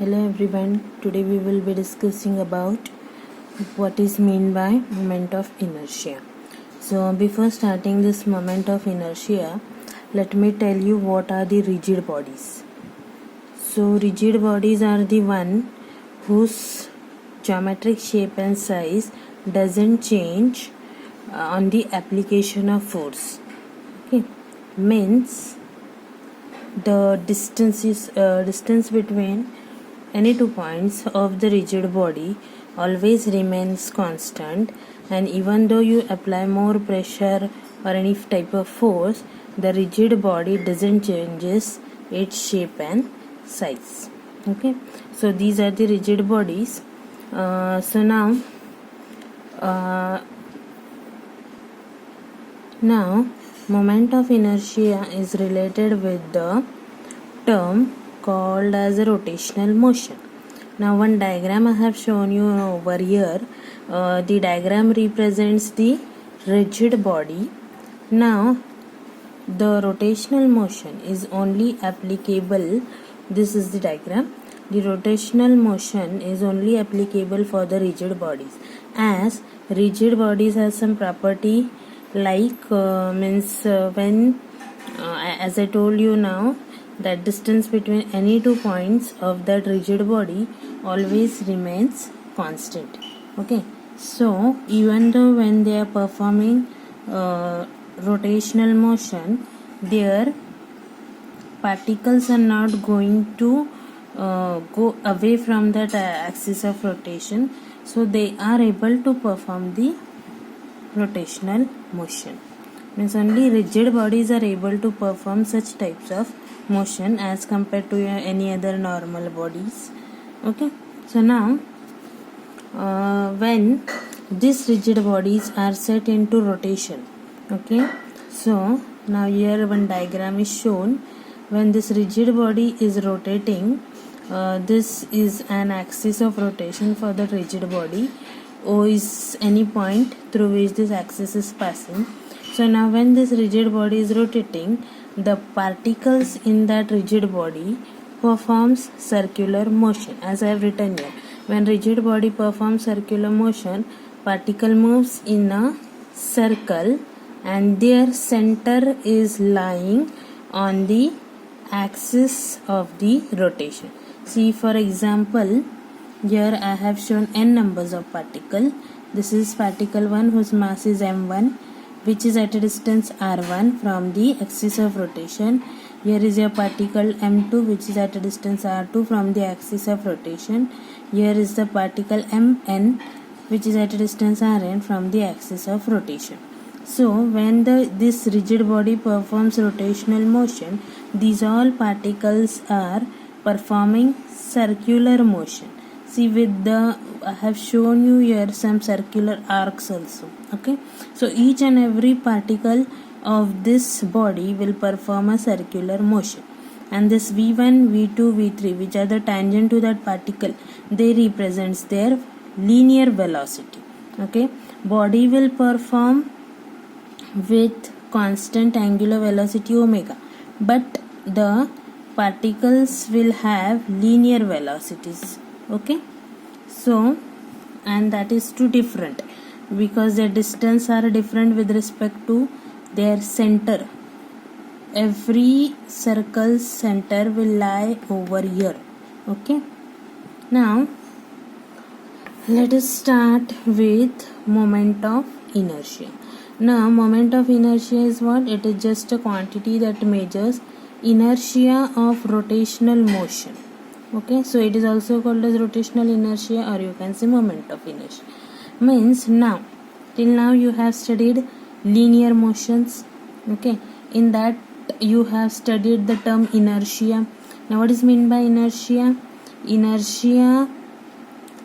Hello everyone, today we will be discussing about what is mean by moment of inertia. So before starting this moment of inertia, let me tell you what are the rigid bodies. So rigid bodies are the one whose geometric shape and size doesn't change on the application of force. Okay, means the distance between any 2 points of the rigid body always remains constant, and even though you apply more pressure or any type of force, the rigid body doesn't changes its shape and size. Okay, so these are the rigid bodies. Now moment of inertia is related with the term called as a rotational motion. Now one diagram I have shown you over here. The diagram represents the rigid body. Now the rotational motion is only applicable, this is the diagram. The rotational motion is only applicable for the rigid bodies, as rigid bodies have some property like when as I told you now, that distance between any 2 points of that rigid body always remains constant. Okay, so even though when they are performing rotational motion, their particles are not going to go away from that axis of rotation, so they are able to perform the rotational motion. Means only rigid bodies are able to perform such types of motion as compared to any other normal bodies. Okay, so now when these rigid bodies are set into rotation, okay, so now here one diagram is shown. When this rigid body is rotating, this is an axis of rotation for the rigid body. O is any point through which this axis is passing. So now when this rigid body is rotating, the particles in that rigid body performs circular motion, as I have written here. When rigid body performs circular motion, particle moves in a circle and their center is lying on the axis of the rotation. See, for example, here I have shown n numbers of particle. This is particle 1 whose mass is m1, which is at a distance r1 from the axis of rotation. Here is your particle m2, which is at a distance r2 from the axis of rotation. Here is the particle mn, which is at a distance rn from the axis of rotation. So when this rigid body performs rotational motion, these all particles are performing circular motion. See, with the I have shown you here some circular arcs also. Okay, so each and every particle of this body will perform a circular motion, and this v1, v2, v3, which are the tangent to that particle, they represents their linear velocity. Okay, body will perform with constant angular velocity omega, but the particles will have linear velocities. Okay, so and that is too different because their distance are different with respect to their center. Every circle's center will lie over here. Okay, now let us start with moment of inertia. Now moment of inertia is what? It is just a quantity that measures inertia of rotational motion. Okay, so it is also called as rotational inertia, or you can say moment of inertia. Means now till now you have studied linear motions. Okay, in that you have studied the term inertia. Now what is meant by inertia? Inertia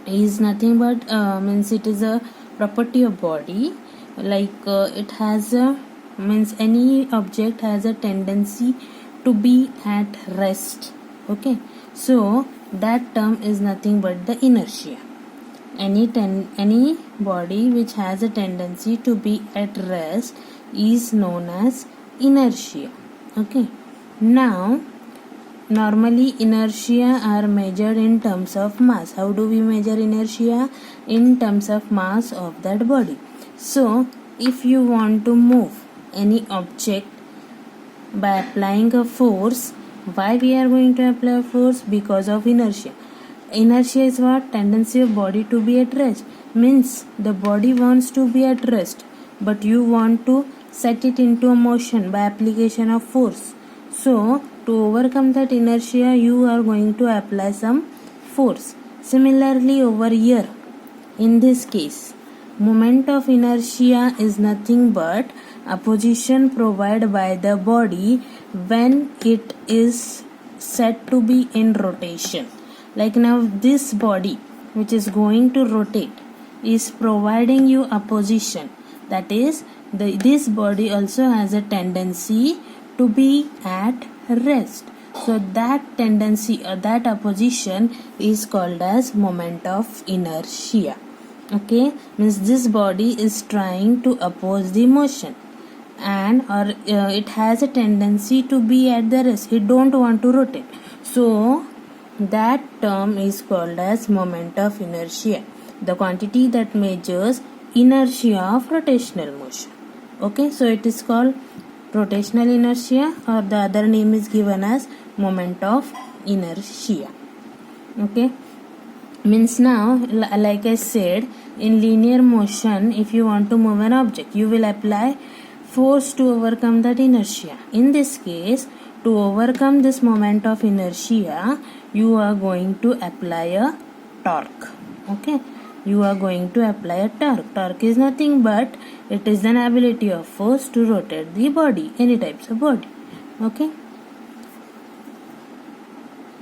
is nothing but means it is a property of body, like it has a means any object has a tendency to be at rest. Okay, so that term is nothing but the inertia. Any body which has a tendency to be at rest is known as inertia. Okay, now normally inertia are measured in terms of mass. How do we measure inertia? In terms of mass of that body. So if you want to move any object by applying a force, why we are going to apply force? Because of inertia. Inertia is what? Tendency of body to be at rest. Means the body wants to be at rest, but you want to set it into a motion by application of force. So to overcome that inertia, you are going to apply some force. Similarly over here, in this case, moment of inertia is nothing but a position provided by the body when it is said to be in rotation. Like now this body which is going to rotate is providing you a position, that is this body also has a tendency to be at rest. So that tendency or that opposition is called as moment of inertia. Okay, means this body is trying to oppose the motion, and it has a tendency to be at the rest. It don't want to rotate. So that term is called as moment of inertia, the quantity that measures inertia of rotational motion. Okay, so it is called rotational inertia, or the other name is given as moment of inertia. Okay, means now like I said, in linear motion, if you want to move an object, you will apply force to overcome that inertia. In this case, to overcome this moment of inertia, you are going to apply a torque. Okay, you are going to apply a torque. Torque is nothing but it is an ability of force to rotate the body, any types of body. Okay.